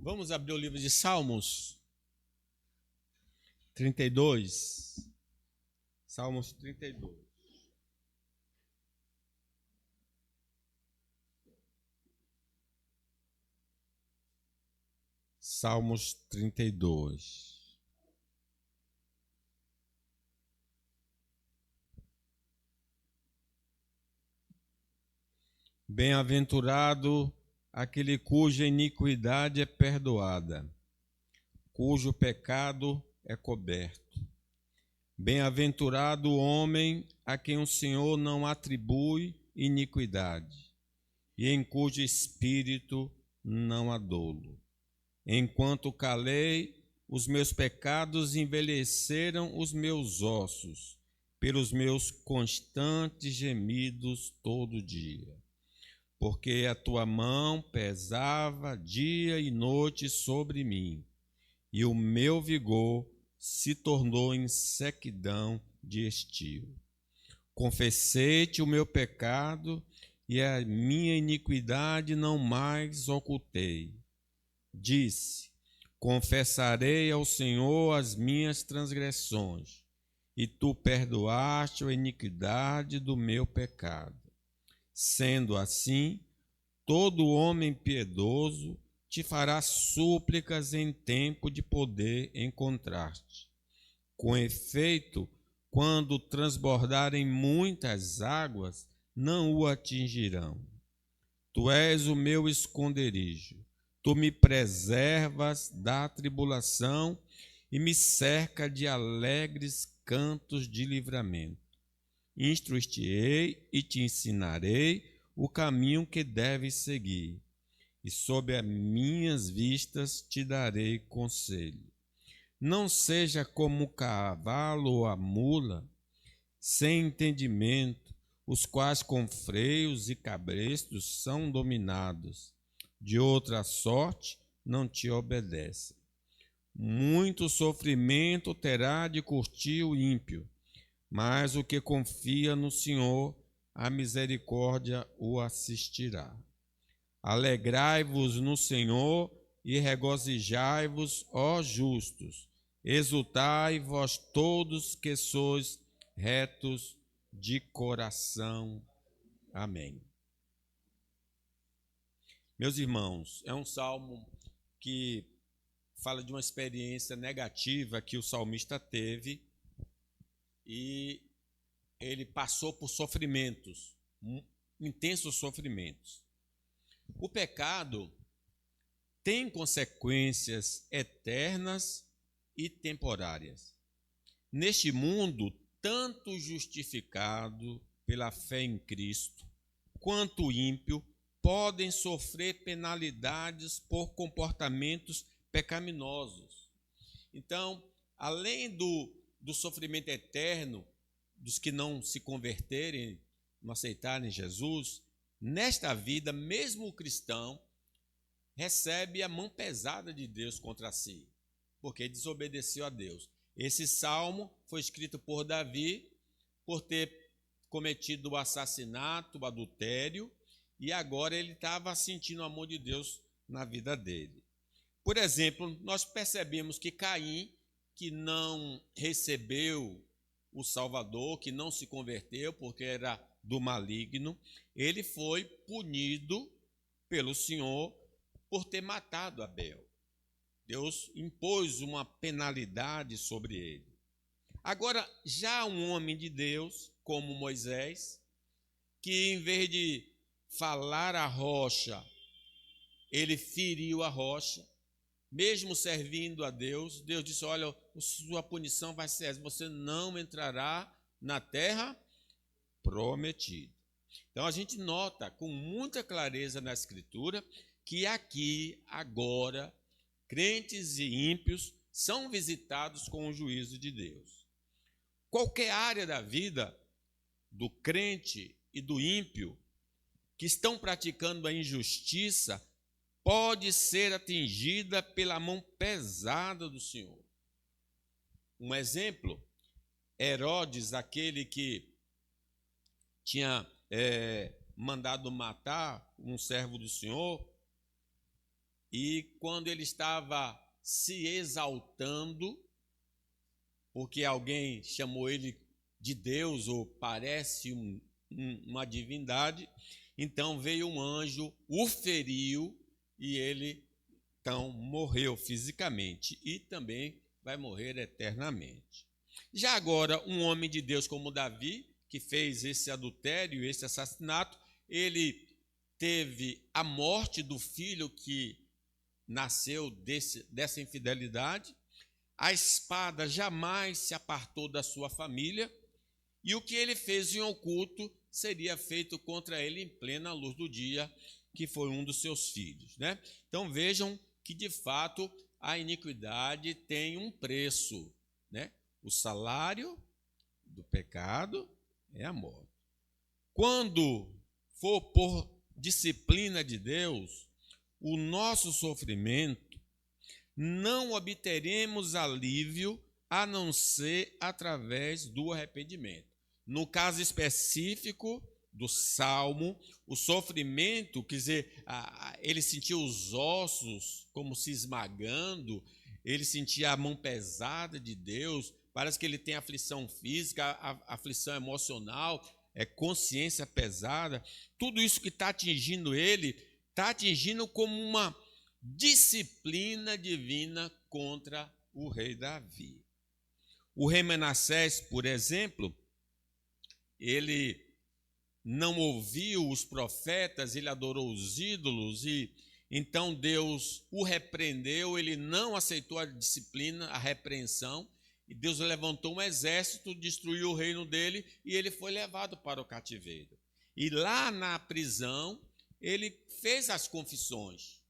Vamos abrir o livro de Salmos 32. Salmos 32. Salmos 32. Bem-aventurado aquele cuja iniquidade é perdoada, cujo pecado é coberto. Bem-aventurado o homem a quem o Senhor não atribui iniquidade, e em cujo espírito não há dolo. Enquanto calei, os meus pecados envelheceram os meus ossos, pelos meus constantes gemidos todo dia. Porque a tua mão pesava dia e noite sobre mim, e o meu vigor se tornou em sequidão de estio. Confessei-te o meu pecado, e a minha iniquidade não mais ocultei. Disse: confessarei ao Senhor as minhas transgressões, e tu perdoaste a iniquidade do meu pecado. Sendo assim, todo homem piedoso te fará súplicas em tempo de poder encontrar-te. Com efeito, quando transbordarem muitas águas, não o atingirão. Tu és o meu esconderijo, tu me preservas da tribulação e me cerca de alegres cantos de livramento. Instruir-te-ei e te ensinarei o caminho que deves seguir, e sob as minhas vistas te darei conselho. Não seja como o cavalo ou a mula, sem entendimento, os quais com freios e cabrestos são dominados. De outra sorte não te obedecem. Muito sofrimento terá de curtir o ímpio, mas o que confia no Senhor, a misericórdia o assistirá. Alegrai-vos no Senhor e regozijai-vos, ó justos. Exultai vós todos que sois retos de coração. Amém. Meus irmãos, é um salmo que fala de uma experiência negativa que o salmista teve, e ele passou por sofrimentos, intensos sofrimentos. O pecado tem consequências eternas e temporárias. Neste mundo, tanto o justificado pela fé em Cristo, quanto o ímpio podem sofrer penalidades por comportamentos pecaminosos. Então, além do sofrimento eterno dos que não se converterem, não aceitarem Jesus, nesta vida, mesmo o cristão recebe a mão pesada de Deus contra si, porque desobedeceu a Deus. Esse salmo foi escrito por Davi por ter cometido o assassinato, o adultério, e agora ele estava sentindo o amor de Deus na vida dele. Por exemplo, nós percebemos que Caim, que não recebeu o Salvador, que não se converteu porque era do maligno, ele foi punido pelo Senhor por ter matado Abel. Deus impôs uma penalidade sobre ele. Agora, já um homem de Deus, como Moisés, que em vez de falar a rocha, ele feriu a rocha, mesmo servindo a Deus, Deus disse: olha, sua punição vai ser essa, você não entrará na terra prometida. Então a gente nota com muita clareza na Escritura que aqui, agora, crentes e ímpios são visitados com o juízo de Deus. Qualquer área da vida do crente e do ímpio que estão praticando a injustiça pode ser atingida pela mão pesada do Senhor. Um exemplo, Herodes, aquele que tinha mandado matar um servo do Senhor, e quando ele estava se exaltando, porque alguém chamou ele de Deus, ou parece uma divindade, então veio um anjo, o feriu, e ele então morreu fisicamente, e também vai morrer eternamente. Já agora, um homem de Deus como Davi, que fez esse adultério, esse assassinato, ele teve a morte do filho que nasceu dessa infidelidade, a espada jamais se apartou da sua família, e o que ele fez em oculto seria feito contra ele em plena luz do dia, que foi um dos seus filhos, né? Então vejam que de fato a iniquidade tem um preço, né? O salário do pecado é a morte. Quando for por disciplina de Deus, o nosso sofrimento, não obteremos alívio a não ser através do arrependimento. No caso específico do Salmo, o sofrimento, quer dizer, ele sentia os ossos como se esmagando, ele sentia a mão pesada de Deus, parece que ele tem aflição física, aflição emocional, consciência pesada. Tudo isso que está atingindo ele, está atingindo como uma disciplina divina contra o rei Davi. O rei Manassés, por exemplo, ele não ouviu os profetas, ele adorou os ídolos, e então Deus o repreendeu, ele não aceitou a disciplina, a repreensão, e Deus levantou um exército, destruiu o reino dele, e ele foi levado para o cativeiro. E lá na prisão, ele fez as confissões,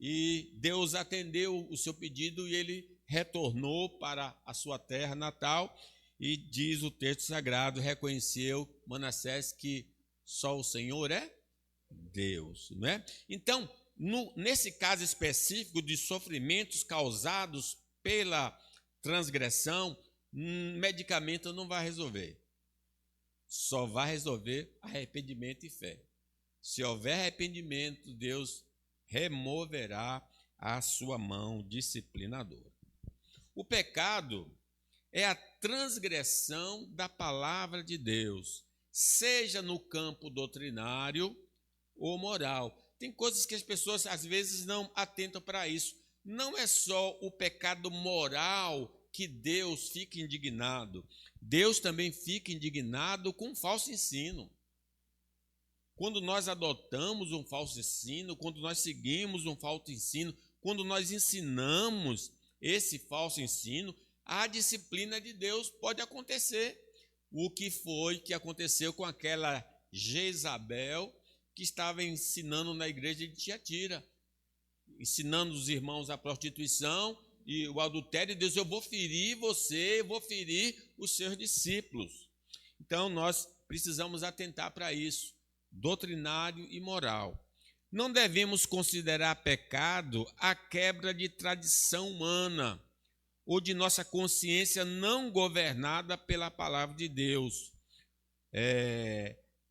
e Deus atendeu o seu pedido, e ele retornou para a sua terra natal, e diz o texto sagrado, reconheceu Manassés que só o Senhor é Deus, não é? Então, nesse caso específico de sofrimentos causados pela transgressão, medicamento não vai resolver. Só vai resolver arrependimento e fé. Se houver arrependimento, Deus removerá a sua mão disciplinadora. O pecado é a transgressão da palavra de Deus, seja no campo doutrinário ou moral. Tem coisas que as pessoas às vezes não atentam para isso. Não é só o pecado moral que Deus fica indignado. Deus também fica indignado com um falso ensino. Quando nós adotamos um falso ensino, quando nós seguimos um falso ensino, quando nós ensinamos esse falso ensino, a disciplina de Deus pode acontecer. O que aconteceu com aquela Jezabel que estava ensinando na igreja de Tiatira, ensinando os irmãos a prostituição e o adultério. E Deus, eu vou ferir você, eu vou ferir os seus discípulos. Então nós precisamos atentar para isso, doutrinário e moral. Não devemos considerar pecado a quebra de tradição humana ou de nossa consciência não governada pela palavra de Deus.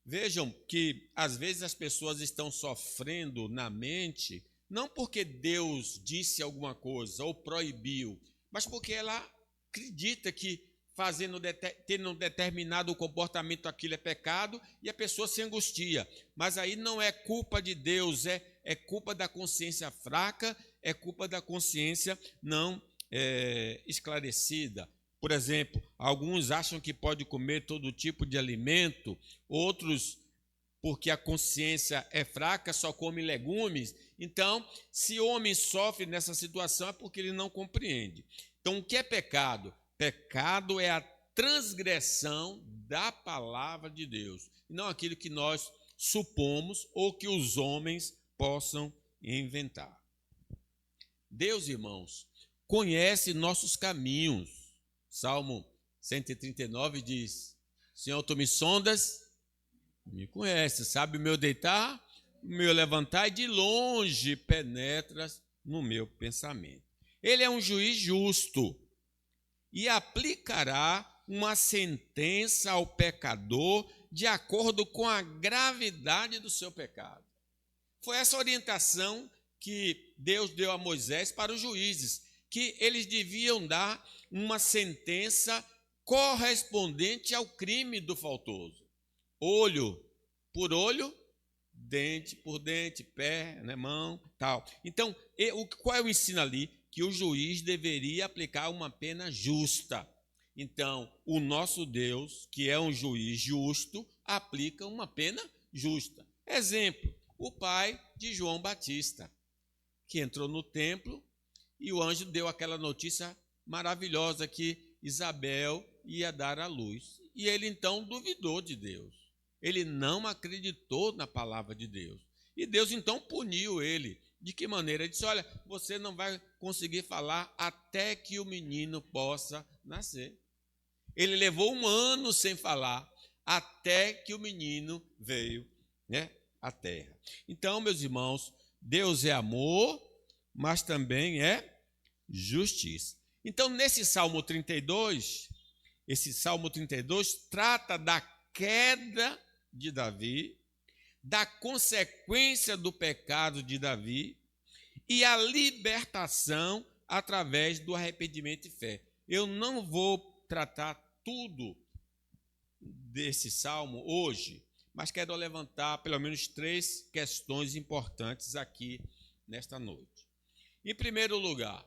Vejam que às vezes as pessoas estão sofrendo na mente, não porque Deus disse alguma coisa ou proibiu, mas porque ela acredita que tendo um determinado comportamento aquilo é pecado, e a pessoa se angustia. Mas aí não é culpa de Deus, é culpa da consciência fraca, é culpa da consciência não esclarecida. Por exemplo, alguns acham que pode comer todo tipo de alimento, outros, porque a consciência é fraca, só come legumes. Então, se o homem sofre nessa situação é porque ele não compreende. Então, o que é pecado? Pecado é a transgressão da palavra de Deus, não aquilo que nós supomos ou que os homens possam inventar. Deus, irmãos, conhece nossos caminhos. Salmo 139 diz: Senhor, tu me sondas, me conheces, sabe o meu deitar, o meu levantar, e de longe penetras no meu pensamento. Ele é um juiz justo e aplicará uma sentença ao pecador de acordo com a gravidade do seu pecado. Foi essa orientação que Deus deu a Moisés para os juízes, que eles deviam dar uma sentença correspondente ao crime do faltoso. Olho por olho, dente por dente, pé, né, mão, tal. Então, qual é o ensino ali? Que o juiz deveria aplicar uma pena justa. Então, o nosso Deus, que é um juiz justo, aplica uma pena justa. Exemplo, o pai de João Batista, que entrou no templo e o anjo deu aquela notícia maravilhosa que Isabel ia dar à luz. E ele então duvidou de Deus. Ele não acreditou na palavra de Deus. E Deus então puniu ele. De que maneira? Ele disse, olha, você não vai conseguir falar até que o menino possa nascer. Ele levou 1 ano sem falar, até que o menino veio, né, à terra. Então, meus irmãos, Deus é amor, mas também é justiça. Então, nesse Salmo 32, esse Salmo 32 trata da queda de Davi, da consequência do pecado de Davi e a libertação através do arrependimento e fé. Eu não vou tratar tudo desse salmo hoje, mas quero levantar pelo menos 3 questões importantes aqui nesta noite. Em primeiro lugar,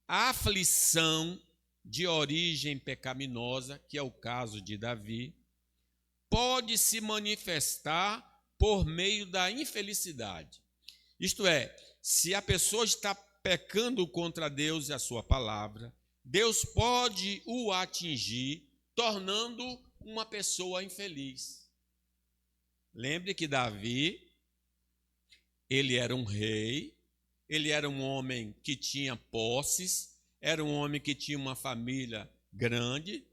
a aflição de origem pecaminosa, que é o caso de Davi, pode se manifestar por meio da infelicidade. Isto é, se a pessoa está pecando contra Deus e a sua palavra, Deus pode o atingir, tornando uma pessoa infeliz. Lembre que Davi, ele era um rei, ele era um homem que tinha posses, era um homem que tinha uma família grande,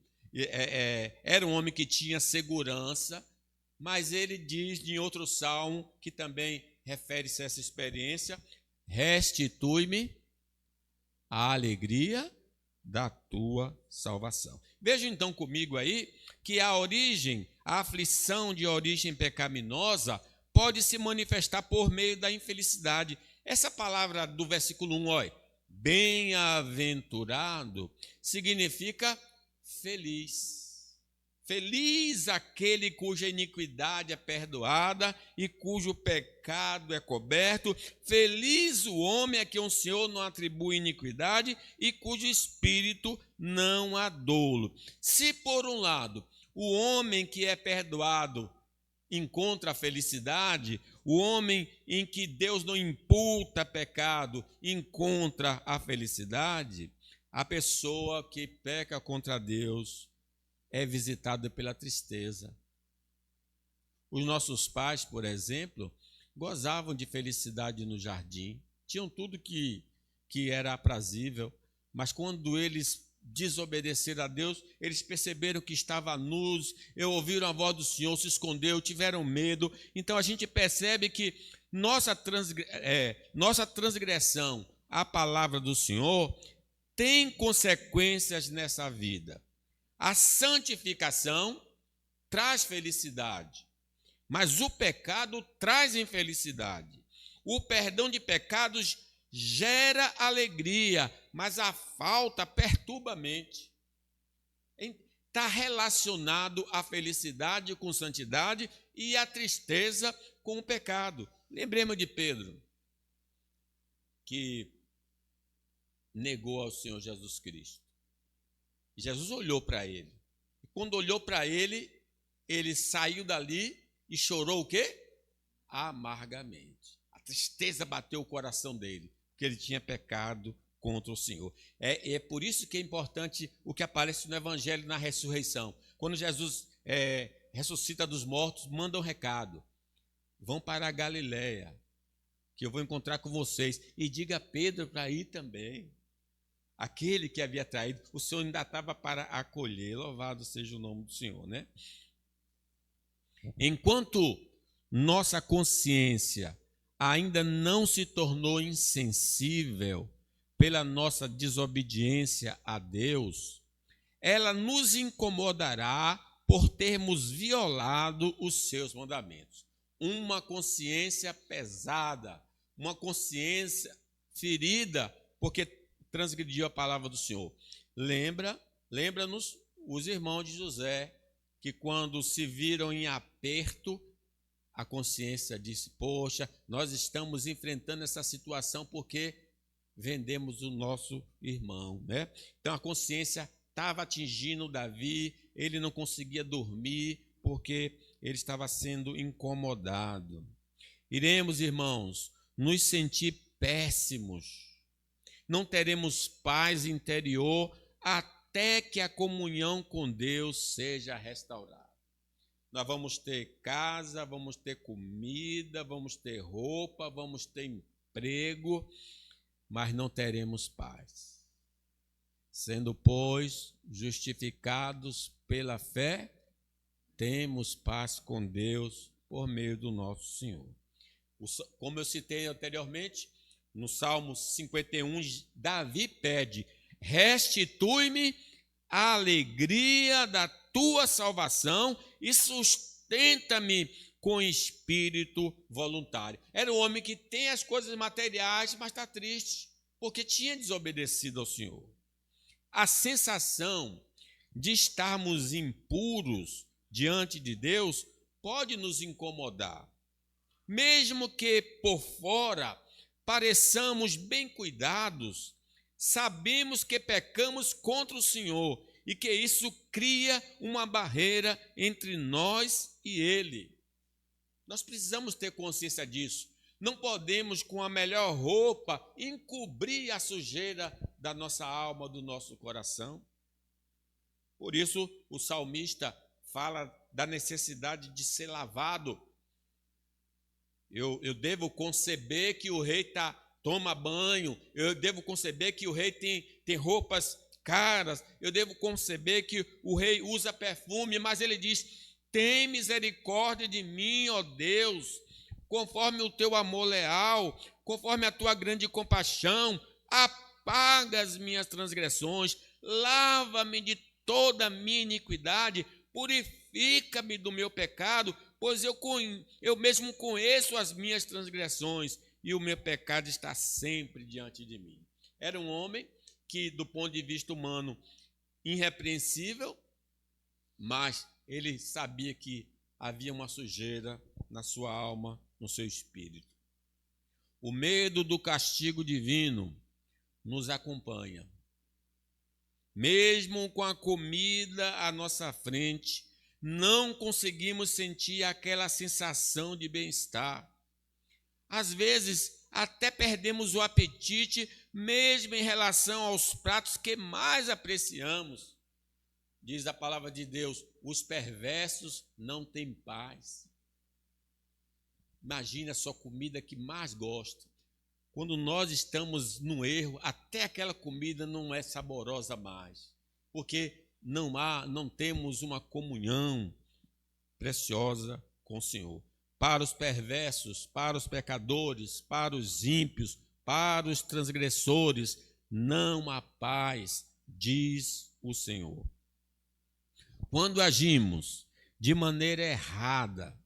era um homem que tinha segurança, mas ele diz em outro salmo, que também refere-se a essa experiência, restitui-me a alegria da tua salvação. Veja então comigo aí que a aflição de origem pecaminosa pode se manifestar por meio da infelicidade. Essa palavra do versículo 1, olha, bem-aventurado, significa feliz. Feliz aquele cuja iniquidade é perdoada e cujo pecado é coberto. Feliz o homem a quem o Senhor não atribui iniquidade e cujo espírito não há dolo. Se, por um lado, o homem que é perdoado encontra a felicidade, o homem em que Deus não imputa pecado encontra a felicidade, a pessoa que peca contra Deus é visitada pela tristeza. Os nossos pais, por exemplo, gozavam de felicidade no jardim, tinham tudo que era aprazível, mas quando eles desobedeceram a Deus, eles perceberam que estavam nus, ouviram a voz do Senhor, se escondeu, tiveram medo. Então a gente percebe que nossa transgressão à palavra do Senhor tem consequências nessa vida. A santificação traz felicidade, mas o pecado traz infelicidade. O perdão de pecados gera alegria, mas a falta perturba a mente. Está relacionado a felicidade com santidade e a tristeza com o pecado. Lembremos de Pedro, que negou ao Senhor Jesus Cristo. Jesus olhou para ele. E quando olhou para ele, ele saiu dali e chorou o quê? Amargamente. A tristeza bateu o coração dele, porque ele tinha pecado contra o Senhor. É por isso que é importante o que aparece no Evangelho na ressurreição. Quando Jesus ressuscita dos mortos, manda um recado. Vão para a Galileia, que eu vou encontrar com vocês. E diga a Pedro para ir também. Aquele que havia traído, o Senhor ainda estava para acolher. Louvado seja o nome do Senhor, né? Enquanto nossa consciência ainda não se tornou insensível pela nossa desobediência a Deus, ela nos incomodará por termos violado os seus mandamentos. Uma consciência pesada uma consciência ferida, porque transgrediu a palavra do Senhor. Lembra-nos os irmãos de José, que quando se viram em aperto, a consciência disse: poxa, nós estamos enfrentando essa situação porque vendemos o nosso irmão, né? Então a consciência estava atingindo Davi, ele não conseguia dormir porque ele estava sendo incomodado. Iremos, irmãos, nos sentir péssimos. Não teremos paz interior até que a comunhão com Deus seja restaurada. Nós vamos ter casa, vamos ter comida, vamos ter roupa, vamos ter emprego, mas não teremos paz. Sendo, pois, justificados pela fé, temos paz com Deus por meio do nosso Senhor. Como eu citei anteriormente, no Salmo 51, Davi pede: restitui-me a alegria da tua salvação e sustenta-me com espírito voluntário. Era um homem que tem as coisas materiais, mas está triste, porque tinha desobedecido ao Senhor. A sensação de estarmos impuros diante de Deus pode nos incomodar. Mesmo que por fora pareçamos bem cuidados, sabemos que pecamos contra o Senhor e que isso cria uma barreira entre nós e Ele. Nós precisamos ter consciência disso. Não podemos, com a melhor roupa, encobrir a sujeira da nossa alma, do nosso coração. Por isso, o salmista fala da necessidade de ser lavado. Eu devo conceber que o rei toma banho, eu devo conceber que o rei tem roupas caras, eu devo conceber que o rei usa perfume, mas ele diz: tem misericórdia de mim, ó Deus, conforme o teu amor leal, conforme a tua grande compaixão, apaga as minhas transgressões, lava-me de toda a minha iniquidade, purifica-me do meu pecado, pois eu mesmo conheço as minhas transgressões e o meu pecado está sempre diante de mim. Era um homem que, do ponto de vista humano, irrepreensível, mas ele sabia que havia uma sujeira na sua alma, no seu espírito. O medo do castigo divino nos acompanha. Mesmo com a comida à nossa frente, não conseguimos sentir aquela sensação de bem-estar. Às vezes, até perdemos o apetite, mesmo em relação aos pratos que mais apreciamos. Diz a palavra de Deus: os perversos não têm paz. Imagina a sua comida que mais gosta. Quando nós estamos no erro, até aquela comida não é saborosa mais, porque não temos uma comunhão preciosa com o Senhor. Para os perversos, para os pecadores, para os ímpios, para os transgressores, não há paz, diz o Senhor. Quando agimos de maneira errada,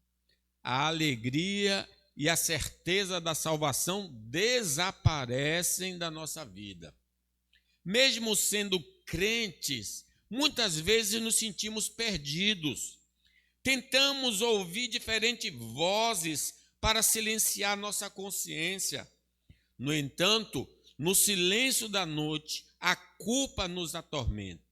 a alegria e a certeza da salvação desaparecem da nossa vida. Mesmo sendo crentes, muitas vezes nos sentimos perdidos. Tentamos ouvir diferentes vozes para silenciar nossa consciência. No entanto, no silêncio da noite, a culpa nos atormenta.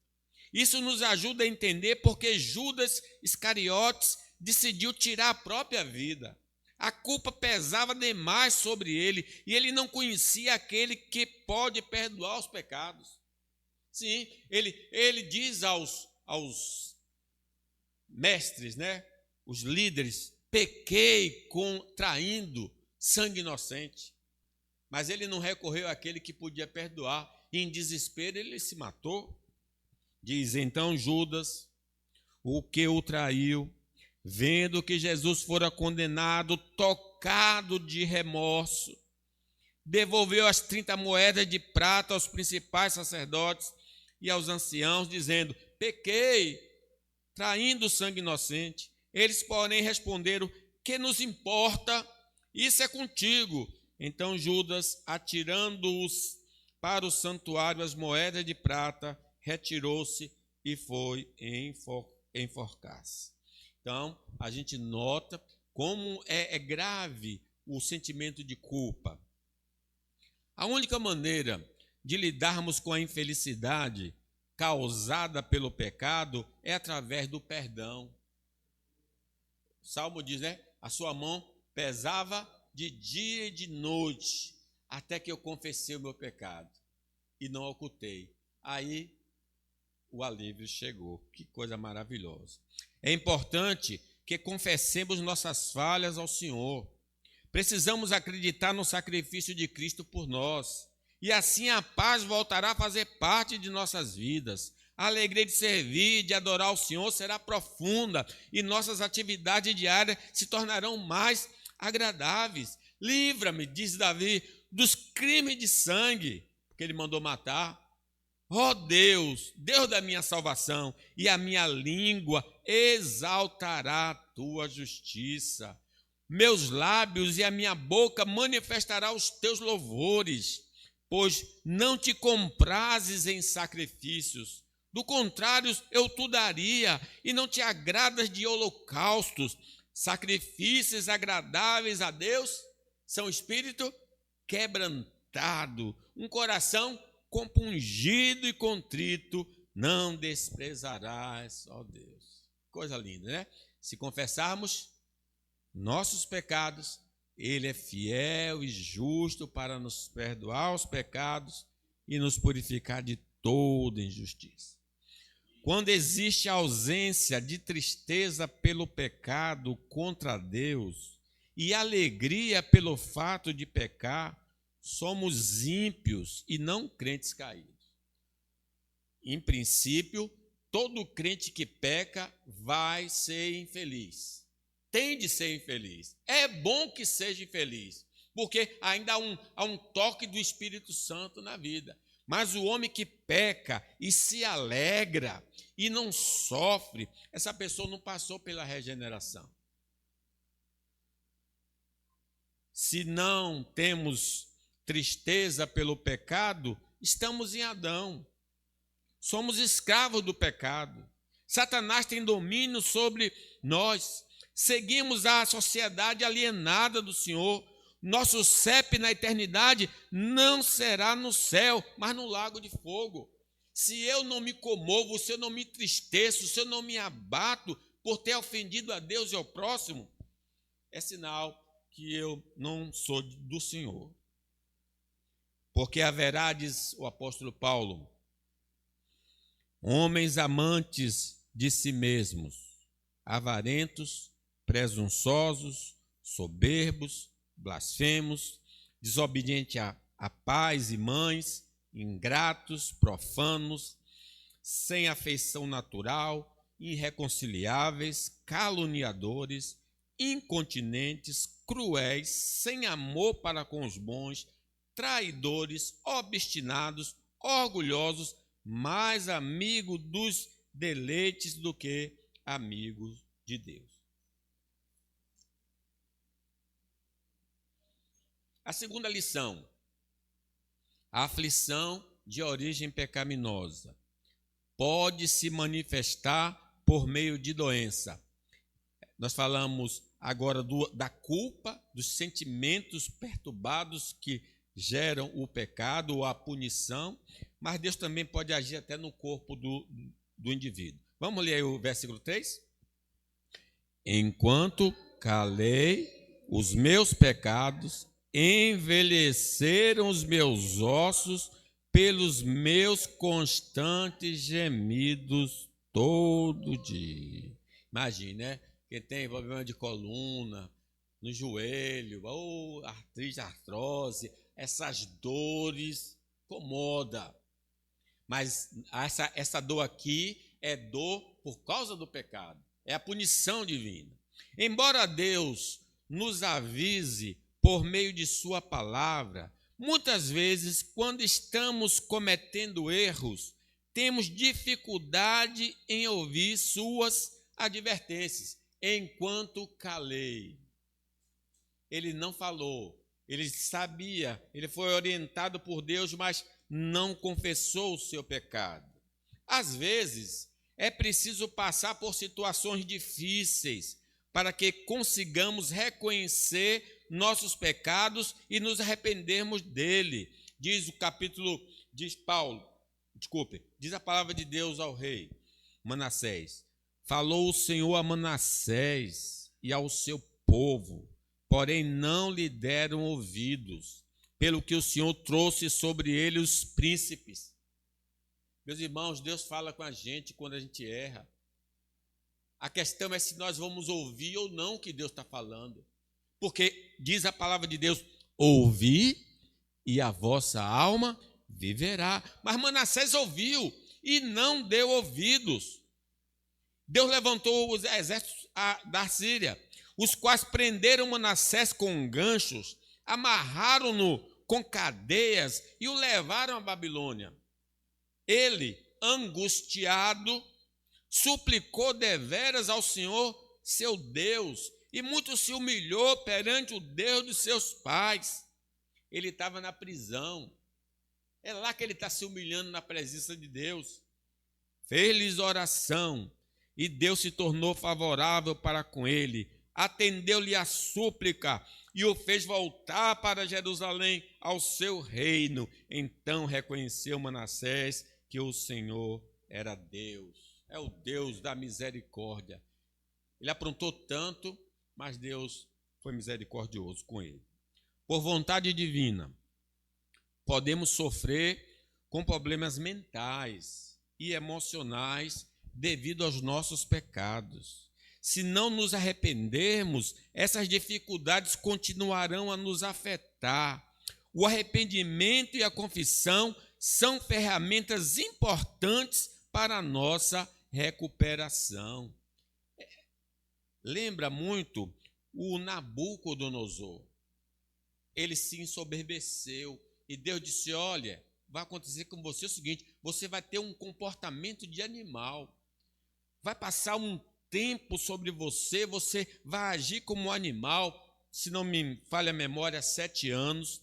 Isso nos ajuda a entender porque Judas Iscariotes decidiu tirar a própria vida. A culpa pesava demais sobre ele e ele não conhecia aquele que pode perdoar os pecados. Sim, ele diz aos mestres, né, os líderes: pequei traindo sangue inocente. Mas ele não recorreu àquele que podia perdoar e, em desespero, ele se matou. Diz então Judas, o que o traiu, vendo que Jesus fora condenado, tocado de remorso, devolveu as 30 moedas de prata aos principais sacerdotes e aos anciãos, dizendo: pequei, traindo sangue inocente. Eles, porém, responderam: que nos importa? Isso é contigo. Então Judas, atirando-os para o santuário as moedas de prata, retirou-se e foi enforcar-se. Então, a gente nota como é grave o sentimento de culpa. A única maneira de lidarmos com a infelicidade causada pelo pecado é através do perdão. O Salmo diz, né? A sua mão pesava de dia e de noite, até que eu confessei o meu pecado e não ocultei. Aí o alívio chegou. Que coisa maravilhosa. É importante que confessemos nossas falhas ao Senhor. Precisamos acreditar no sacrifício de Cristo por nós. E assim a paz voltará a fazer parte de nossas vidas. A alegria de servir, de adorar o Senhor será profunda e nossas atividades diárias se tornarão mais agradáveis. Livra-me, diz Davi, dos crimes de sangue, porque ele mandou matar. Ó Deus, Deus da minha salvação, e a minha língua exaltará a tua justiça. Meus lábios e a minha boca manifestará os teus louvores, pois não te comprazes em sacrifícios. Do contrário, eu te daria, e não te agradas de holocaustos. Sacrifícios agradáveis a Deus são espírito quebrantado, um coração compungido e contrito, não desprezarás, ó Deus. Coisa linda, né? Se confessarmos nossos pecados, Ele é fiel e justo para nos perdoar os pecados e nos purificar de toda injustiça. Quando existe ausência de tristeza pelo pecado contra Deus e alegria pelo fato de pecar, somos ímpios e não crentes caídos. Em princípio, todo crente que peca vai ser infeliz. Tem de ser infeliz. É bom que seja infeliz, porque ainda há um toque do Espírito Santo na vida. Mas o homem que peca e se alegra e não sofre, essa pessoa não passou pela regeneração. Se não temos tristeza pelo pecado, estamos em Adão. Somos escravos do pecado. Satanás tem domínio sobre nós. Seguimos a sociedade alienada do Senhor. Nosso CEP na eternidade não será no céu, mas no lago de fogo. Se eu não me comovo, se eu não me entristeço, se eu não me abato por ter ofendido a Deus e ao próximo, é sinal que eu não sou do Senhor. Porque haverá, diz o apóstolo Paulo, homens amantes de si mesmos, avarentos, presunçosos, soberbos, blasfemos, desobedientes a pais e mães, ingratos, profanos, sem afeição natural, irreconciliáveis, caluniadores, incontinentes, cruéis, sem amor para com os bons, traidores, obstinados, orgulhosos, mais amigos dos deleites do que amigos de Deus. A segunda lição, a aflição de origem pecaminosa pode se manifestar por meio de doença. Nós falamos agora da culpa, dos sentimentos perturbados que geram o pecado ou a punição, mas Deus também pode agir até no corpo do indivíduo. Vamos ler aí o versículo 3? Enquanto calei os meus pecados, envelheceram os meus ossos pelos meus constantes gemidos todo dia. Imagine, né? Quem tem problema de coluna, no joelho, ou artrose, essas dores incomoda. Mas essa dor aqui é dor por causa do pecado. É a punição divina. Embora Deus nos avise por meio de sua palavra, muitas vezes, quando estamos cometendo erros, temos dificuldade em ouvir suas advertências. Enquanto calei, ele não falou, Ele sabia, ele foi orientado por Deus, mas não confessou o seu pecado. Às vezes, é preciso passar por situações difíceis para que consigamos reconhecer nossos pecados e nos arrependermos dele. Diz a palavra de Deus ao rei Manassés: falou o Senhor a Manassés e ao seu povo, porém não lhe deram ouvidos, pelo que o Senhor trouxe sobre ele os príncipes. Meus irmãos, Deus fala com a gente quando a gente erra. A questão é se nós vamos ouvir ou não o que Deus está falando. Porque diz a palavra de Deus: ouvi e a vossa alma viverá. Mas Manassés ouviu e não deu ouvidos. Deus levantou os exércitos da Síria, os quais prenderam Manassés com ganchos, amarraram-no com cadeias e o levaram à Babilônia. Ele, angustiado, suplicou deveras ao Senhor, seu Deus, e muito se humilhou perante o Deus dos seus pais. Ele estava na prisão. É lá que ele está se humilhando na presença de Deus. Fez-lhes oração e Deus se tornou favorável para com ele. Atendeu-lhe a súplica e o fez voltar para Jerusalém ao seu reino. Então reconheceu Manassés que o Senhor era Deus. É o Deus da misericórdia. Ele aprontou tanto, mas Deus foi misericordioso com ele. Por vontade divina, podemos sofrer com problemas mentais e emocionais devido aos nossos pecados. Se não nos arrependermos, essas dificuldades continuarão a nos afetar. O arrependimento e a confissão são ferramentas importantes para a nossa recuperação. Lembra muito o Nabucodonosor. Ele se ensoberbeceu e Deus disse: olha, vai acontecer com você o seguinte, você vai ter um comportamento de animal, vai passar um tempo sobre você, você vai agir como um animal, se não me falha a memória, 7 anos,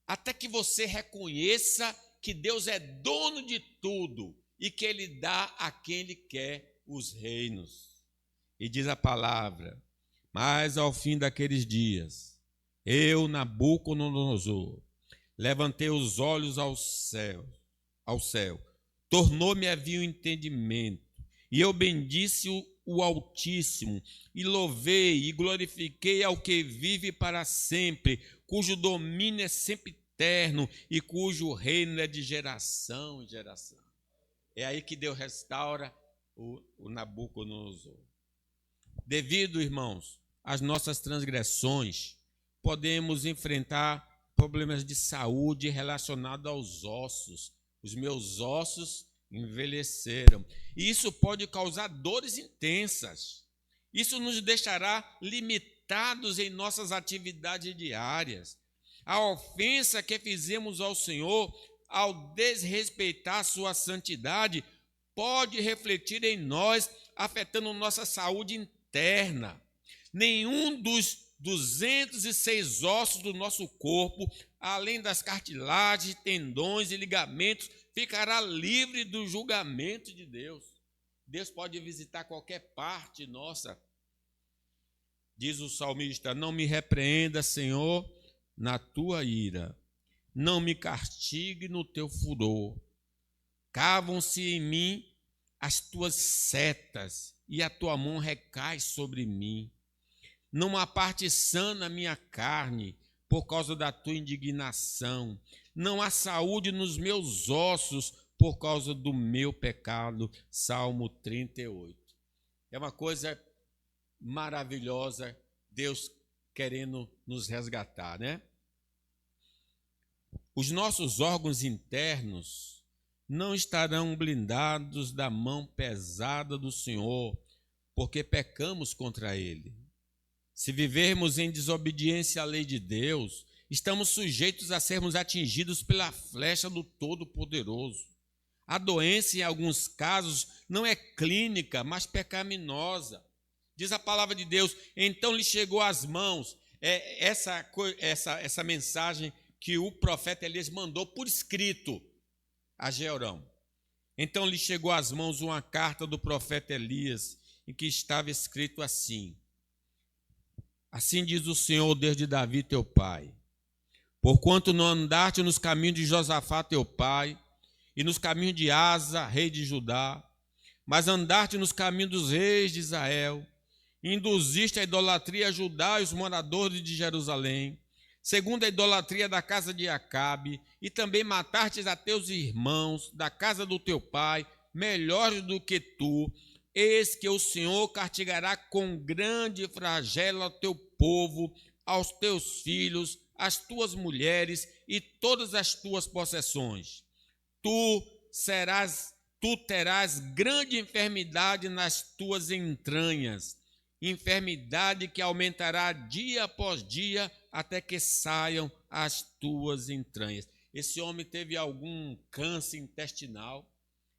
até que você reconheça que Deus é dono de tudo e que Ele dá a quem Ele quer os reinos. E diz a palavra: mas ao fim daqueles dias, eu, Nabucodonosor, levantei os olhos ao céu, tornou-me a vir o entendimento, e eu bendisse o Altíssimo, e louvei e glorifiquei ao que vive para sempre, cujo domínio é sempre eterno e cujo reino é de geração em geração. É aí que Deus restaura o Nabucodonosor. Devido, irmãos, às nossas transgressões, podemos enfrentar problemas de saúde relacionados aos ossos. Os meus ossos envelheceram. E isso pode causar dores intensas. Isso nos deixará limitados em nossas atividades diárias. A ofensa que fizemos ao Senhor, ao desrespeitar sua santidade, pode refletir em nós, afetando nossa saúde interna. Nenhum dos 206 ossos do nosso corpo, além das cartilagens, tendões e ligamentos, ficará livre do julgamento de Deus. Deus pode visitar qualquer parte nossa. Diz o salmista: não me repreenda, Senhor, na tua ira, não me castigue no teu furor. Cavam-se em mim as tuas setas e a tua mão recai sobre mim. Não há parte sã na minha carne por causa da tua indignação. Não há saúde nos meus ossos por causa do meu pecado. Salmo 38. É uma coisa maravilhosa, Deus querendo nos resgatar, né? Os nossos órgãos internos não estarão blindados da mão pesada do Senhor, porque pecamos contra Ele. Se vivermos em desobediência à lei de Deus, estamos sujeitos a sermos atingidos pela flecha do Todo-Poderoso. A doença, em alguns casos, não é clínica, mas pecaminosa. Diz a palavra de Deus: então lhe chegou às mãos, essa mensagem que o profeta Elias mandou por escrito a Jeorão. Então lhe chegou às mãos uma carta do profeta Elias, em que estava escrito assim: assim diz o Senhor, Deus de Davi teu pai, porquanto não andaste nos caminhos de Josafá teu pai, e nos caminhos de Asa, rei de Judá, mas andaste nos caminhos dos reis de Israel, e induziste a idolatria a Judá e os moradores de Jerusalém, segundo a idolatria da casa de Acabe, e também matastes a teus irmãos da casa do teu pai, melhores do que tu. Eis que o Senhor castigará com grande flagelo ao teu povo, aos teus filhos, às tuas mulheres e todas as tuas possessões. Tu terás grande enfermidade nas tuas entranhas, enfermidade que aumentará dia após dia, até que saiam as tuas entranhas. Esse homem teve algum câncer intestinal.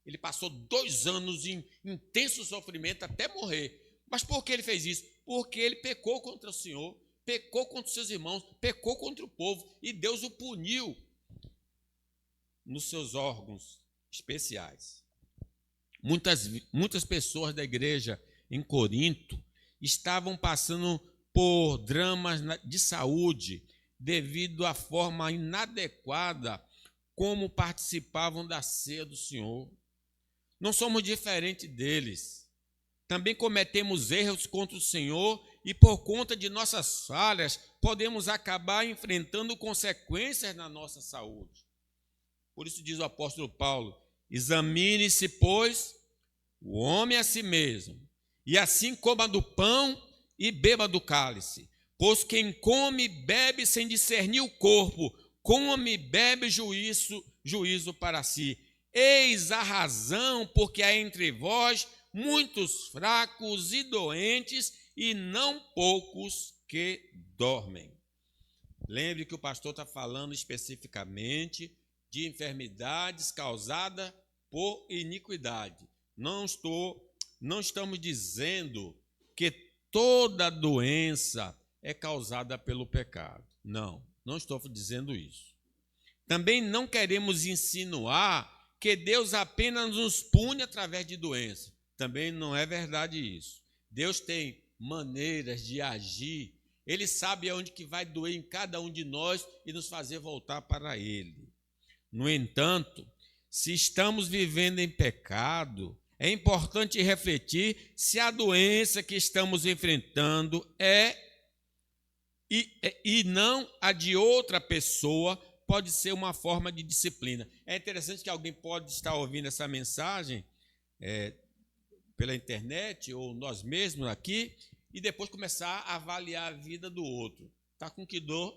Ele passou 2 anos em intenso sofrimento até morrer. Mas por que ele fez isso? Porque ele pecou contra o Senhor, pecou contra os seus irmãos, pecou contra o povo, e Deus o puniu nos seus órgãos especiais. Muitas pessoas da igreja em Corinto estavam passando por dramas de saúde devido à forma inadequada como participavam da ceia do Senhor. Não somos diferentes deles. Também cometemos erros contra o Senhor e, por conta de nossas falhas, podemos acabar enfrentando consequências na nossa saúde. Por isso diz o apóstolo Paulo: examine-se, pois, o homem a si mesmo, e assim coma do pão e beba do cálice. Pois quem come e bebe sem discernir o corpo, come e bebe juízo para si. Eis a razão porque há entre vós muitos fracos e doentes, e não poucos que dormem. Lembre que o pastor está falando especificamente de enfermidades causadas por iniquidade. Não estamos dizendo que toda doença é causada pelo pecado. Não estou dizendo isso. Também não queremos insinuar que Deus apenas nos pune através de doença. Também não é verdade isso. Deus tem maneiras de agir. Ele sabe aonde que vai doer em cada um de nós e nos fazer voltar para Ele. No entanto, se estamos vivendo em pecado, é importante refletir se a doença que estamos enfrentando e não a de outra pessoa pode ser uma forma de disciplina. É interessante que alguém pode estar ouvindo essa mensagem pela internet ou nós mesmos aqui e depois começar a avaliar a vida do outro. Está com que dor?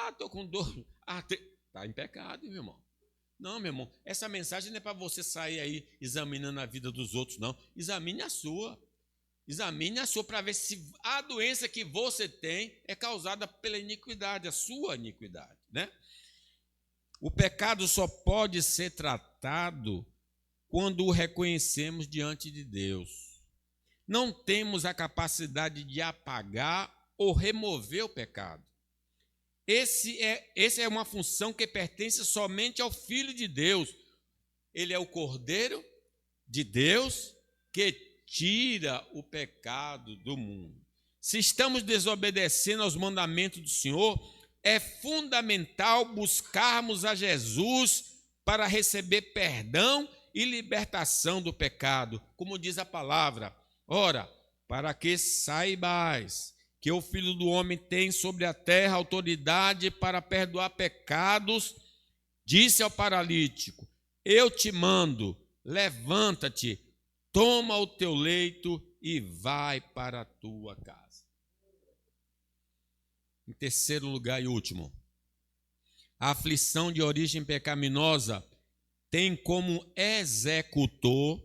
Estou com dor. Está em pecado, meu irmão. Não, meu irmão, essa mensagem não é para você sair aí examinando a vida dos outros, não. Examine a sua. Examine a sua para ver se a doença que você tem é causada pela iniquidade, a sua iniquidade, né? O pecado só pode ser tratado quando o reconhecemos diante de Deus. Não temos a capacidade de apagar ou remover o pecado. Essa é uma função que pertence somente ao Filho de Deus. Ele é o Cordeiro de Deus que tira o pecado do mundo. Se estamos desobedecendo aos mandamentos do Senhor, é fundamental buscarmos a Jesus para receber perdão e libertação do pecado. Como diz a palavra: ora, para que saibais que o Filho do Homem tem sobre a terra autoridade para perdoar pecados, disse ao paralítico: eu te mando, levanta-te, toma o teu leito e vai para a tua casa. Em terceiro lugar e último, a aflição de origem pecaminosa tem como executor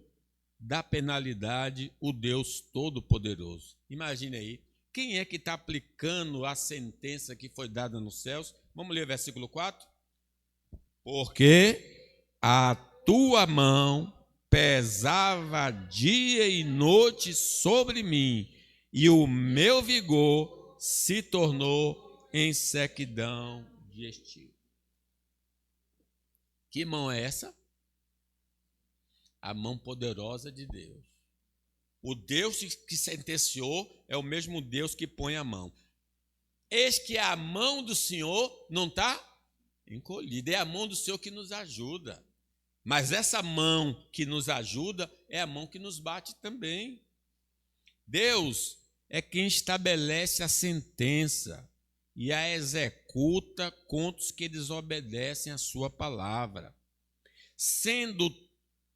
da penalidade o Deus Todo-Poderoso. Imagine aí, quem é que está aplicando a sentença que foi dada nos céus? Vamos ler o versículo 4? Porque a tua mão pesava dia e noite sobre mim, e o meu vigor se tornou em sequidão de estio. Que mão é essa? A mão poderosa de Deus. O Deus que sentenciou é o mesmo Deus que põe a mão. Eis que a mão do Senhor não está encolhida, é a mão do Senhor que nos ajuda. Mas essa mão que nos ajuda é a mão que nos bate também. Deus é quem estabelece a sentença e a executa contra os que desobedecem a sua palavra. Sendo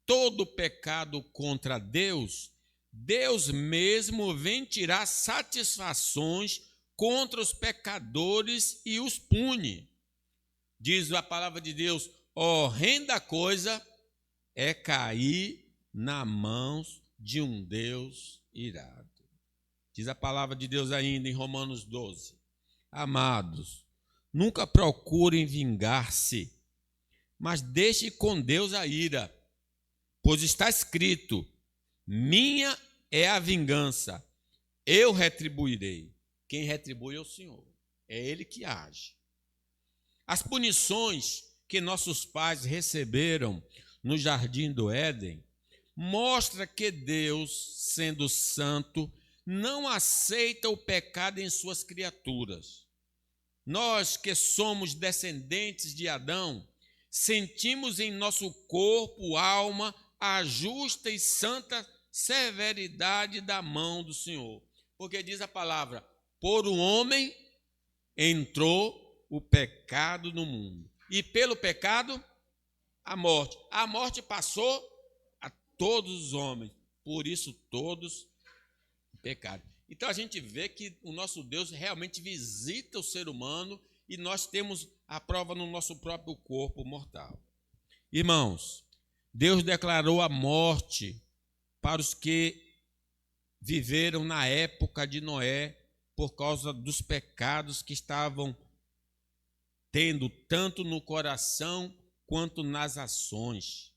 todo pecado contra Deus, Deus mesmo vem tirar satisfações contra os pecadores e os pune. Diz a palavra de Deus, horrenda coisa é cair nas mãos de um Deus irado. Diz a palavra de Deus ainda em Romanos 12. Amados, nunca procurem vingar-se, mas deixe com Deus a ira, pois está escrito, minha é a vingança, eu retribuirei. Quem retribui é o Senhor, é Ele que age. As punições que nossos pais receberam no jardim do Éden mostra que Deus, sendo santo, não aceita o pecado em suas criaturas. Nós que somos descendentes de Adão, sentimos em nosso corpo, alma, a justa e santa severidade da mão do Senhor. Porque diz a palavra, por um homem entrou o pecado no mundo. E pelo pecado, a morte. A morte passou a todos os homens. Por isso todos pecaram. Então a gente vê que o nosso Deus realmente visita o ser humano e nós temos a prova no nosso próprio corpo mortal. Irmãos, Deus declarou a morte para os que viveram na época de Noé por causa dos pecados que estavam tendo tanto no coração quanto nas ações.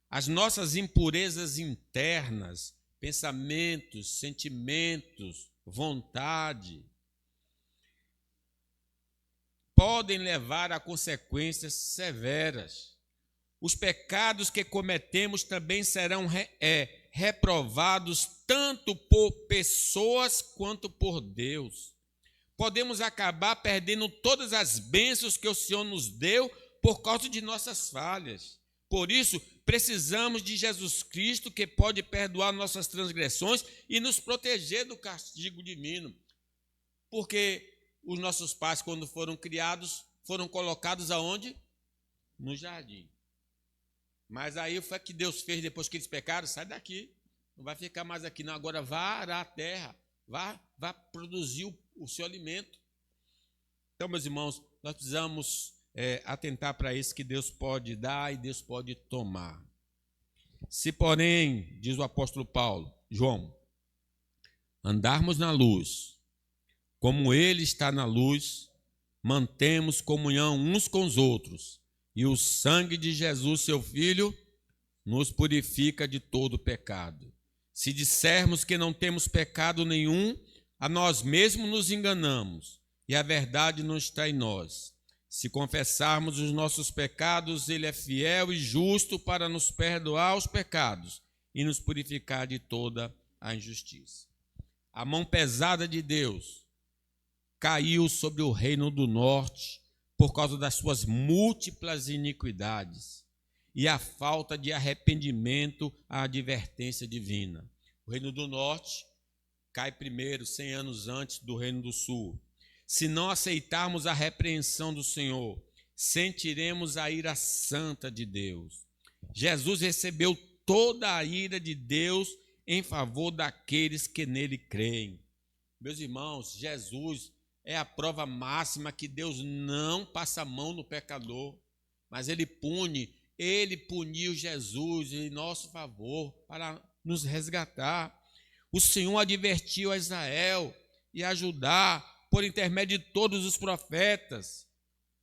As nossas impurezas internas, pensamentos, sentimentos, vontade, podem levar a consequências severas. Os pecados que cometemos também serão reprovados tanto por pessoas quanto por Deus. Podemos acabar perdendo todas as bênçãos que o Senhor nos deu por causa de nossas falhas. Por isso, precisamos de Jesus Cristo, que pode perdoar nossas transgressões e nos proteger do castigo divino. Porque os nossos pais, quando foram criados, foram colocados aonde? No jardim. Mas aí foi o que Deus fez depois que eles pecaram? Sai daqui, não vai ficar mais aqui não. Agora vá arar a terra, vá produzir o seu alimento. Então, meus irmãos, nós precisamos atentar para isso que Deus pode dar e Deus pode tomar. Se, porém, diz o apóstolo Paulo, João, andarmos na luz, como Ele está na luz, mantemos comunhão uns com os outros, e o sangue de Jesus, seu Filho, nos purifica de todo pecado. Se dissermos que não temos pecado nenhum, a nós mesmos nos enganamos, e a verdade não está em nós. Se confessarmos os nossos pecados, Ele é fiel e justo para nos perdoar os pecados e nos purificar de toda a injustiça. A mão pesada de Deus caiu sobre o reino do norte por causa das suas múltiplas iniquidades e a falta de arrependimento à advertência divina. O reino do norte cai primeiro, 100 anos antes do reino do sul. Se não aceitarmos a repreensão do Senhor, sentiremos a ira santa de Deus. Jesus recebeu toda a ira de Deus em favor daqueles que nele creem. Meus irmãos, Jesus é a prova máxima que Deus não passa a mão no pecador, mas Ele puniu Jesus em nosso favor para nos resgatar. O Senhor advertiu a Israel e a Judá por intermédio de todos os profetas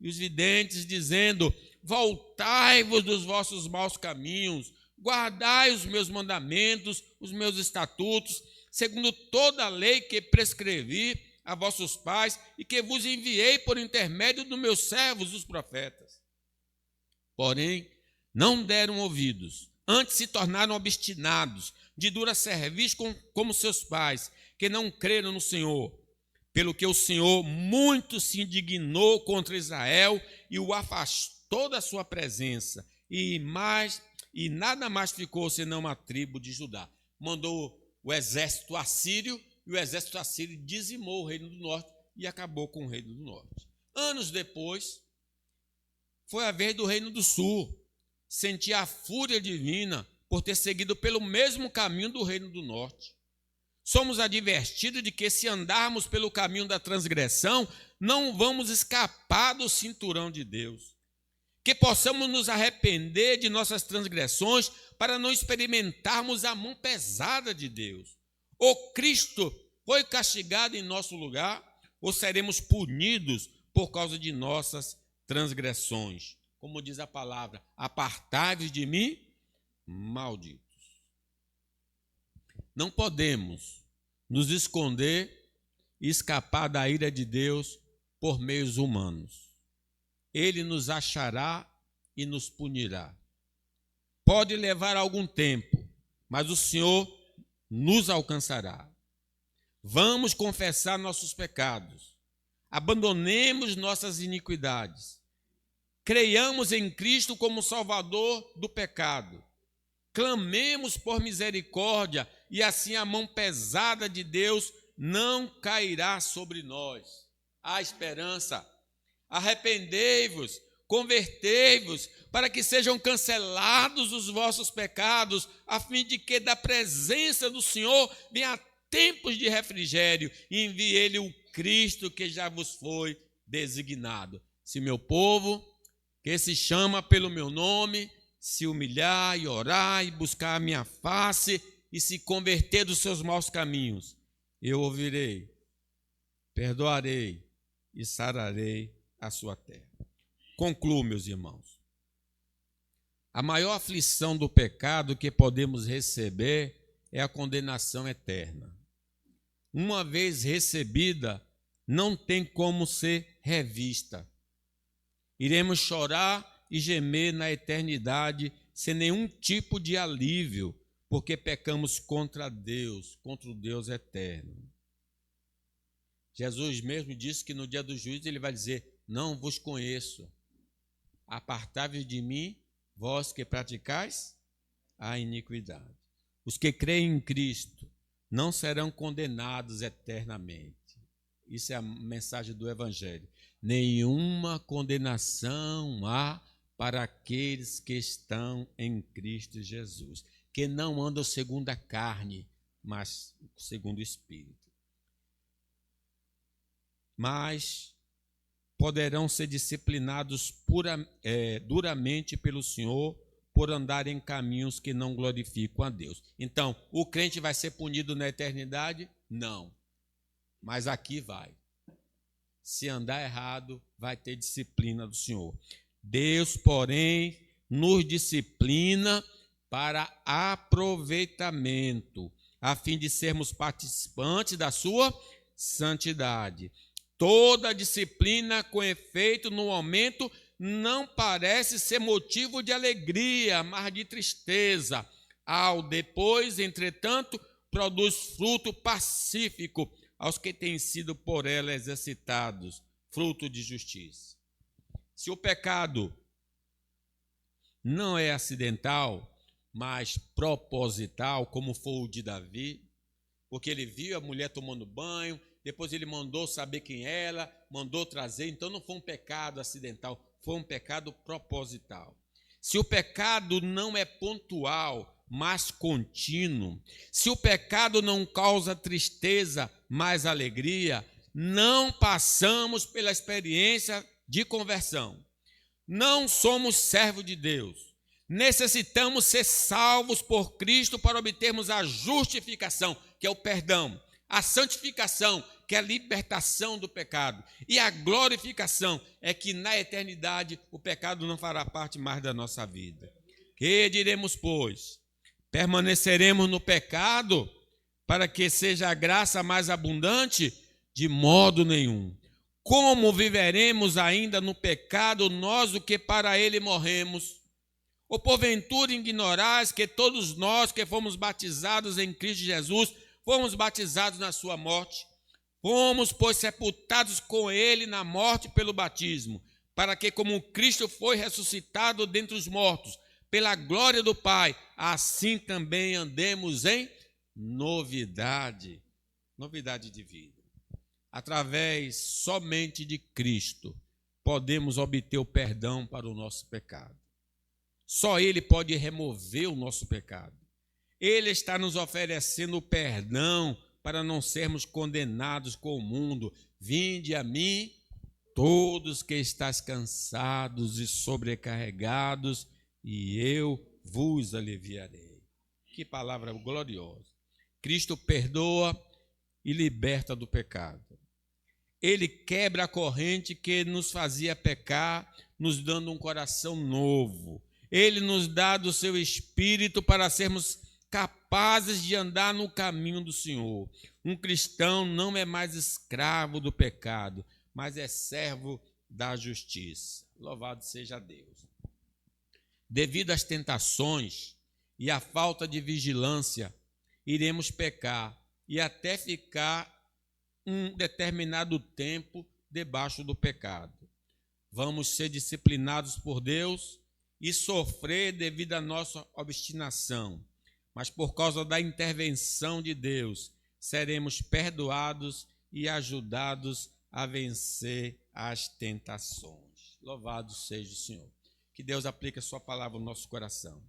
e os videntes, dizendo: voltai-vos dos vossos maus caminhos, guardai os meus mandamentos, os meus estatutos, segundo toda a lei que prescrevi, a vossos pais e que vos enviei por intermédio dos meus servos, os profetas. Porém, não deram ouvidos, antes se tornaram obstinados, de dura cerviz como seus pais, que não creram no Senhor. Pelo que o Senhor muito se indignou contra Israel e o afastou da sua presença, e nada mais ficou senão a tribo de Judá. Mandou o exército assírio, e o exército assírio dizimou o reino do norte e acabou com o reino do norte. Anos depois, foi a vez do reino do sul sentir a fúria divina por ter seguido pelo mesmo caminho do reino do norte. Somos advertidos de que, se andarmos pelo caminho da transgressão, não vamos escapar do cinturão de Deus. Que possamos nos arrepender de nossas transgressões para não experimentarmos a mão pesada de Deus. Ou Cristo foi castigado em nosso lugar, ou seremos punidos por causa de nossas transgressões. Como diz a palavra, apartai-vos de mim, malditos. Não podemos nos esconder e escapar da ira de Deus por meios humanos. Ele nos achará e nos punirá. Pode levar algum tempo, mas o Senhor nos alcançará. Vamos confessar nossos pecados. Abandonemos nossas iniquidades. Creiamos em Cristo como Salvador do pecado. Clamemos por misericórdia e assim a mão pesada de Deus não cairá sobre nós. Há esperança. Arrependei-vos, convertei-vos, para que sejam cancelados os vossos pecados, a fim de que da presença do Senhor venha tempos de refrigério e envie Ele o Cristo que já vos foi designado. Se meu povo, que se chama pelo meu nome, se humilhar e orar e buscar a minha face e se converter dos seus maus caminhos, eu ouvirei, perdoarei e sararei a sua terra. Concluo, meus irmãos. A maior aflição do pecado que podemos receber é a condenação eterna. Uma vez recebida, não tem como ser revista. Iremos chorar e gemer na eternidade sem nenhum tipo de alívio, porque pecamos contra Deus, contra o Deus eterno. Jesus mesmo disse que no dia do juízo ele vai dizer: não vos conheço, apartai-vos de mim, vós que praticais a iniquidade. Os que creem em Cristo não serão condenados eternamente. Isso é a mensagem do Evangelho. Nenhuma condenação há para aqueles que estão em Cristo Jesus, que não andam segundo a carne, mas segundo o Espírito. Mas poderão ser disciplinados duramente pelo Senhor por andar em caminhos que não glorificam a Deus. Então, o crente vai ser punido na eternidade? Não. Mas aqui vai. Se andar errado, vai ter disciplina do Senhor. Deus, porém, nos disciplina para aproveitamento, a fim de sermos participantes da sua santidade. Toda disciplina com efeito no momento não parece ser motivo de alegria, mas de tristeza. Ao depois, entretanto, produz fruto pacífico aos que têm sido por ela exercitados, fruto de justiça. Se o pecado não é acidental, mas proposital, como foi o de Davi, porque ele viu a mulher tomando banho, depois ele mandou saber quem era, mandou trazer, então não foi um pecado acidental, foi um pecado proposital. Se o pecado não é pontual, mas contínuo, se o pecado não causa tristeza, mas alegria, não passamos pela experiência de conversão. Não somos servos de Deus. Necessitamos ser salvos por Cristo para obtermos a justificação, que é o perdão, a santificação, que é a libertação do pecado, e a glorificação é que na eternidade o pecado não fará parte mais da nossa vida. Que diremos, pois? Permaneceremos no pecado para que seja a graça mais abundante? De modo nenhum. Como viveremos ainda no pecado, nós o que para ele morremos? Ou porventura ignorais que todos nós que fomos batizados em Cristo Jesus, fomos batizados na sua morte? Fomos, pois, sepultados com ele na morte pelo batismo, para que, como Cristo foi ressuscitado dentre os mortos, pela glória do Pai, assim também andemos em novidade de vida. Através somente de Cristo, podemos obter o perdão para o nosso pecado. Só Ele pode remover o nosso pecado. Ele está nos oferecendo o perdão para não sermos condenados com o mundo. Vinde a mim, todos que estáis cansados e sobrecarregados, e eu vos aliviarei. Que palavra gloriosa. Cristo perdoa e liberta do pecado. Ele quebra a corrente que nos fazia pecar, nos dando um coração novo. Ele nos dá do seu Espírito para sermos capazes de andar no caminho do Senhor. Um cristão não é mais escravo do pecado, mas é servo da justiça. Louvado seja Deus. Devido às tentações e à falta de vigilância, iremos pecar e até ficar um determinado tempo debaixo do pecado. Vamos ser disciplinados por Deus e sofrer devido à nossa obstinação, mas por causa da intervenção de Deus, seremos perdoados e ajudados a vencer as tentações. Louvado seja o Senhor. Que Deus aplique a sua palavra no nosso coração.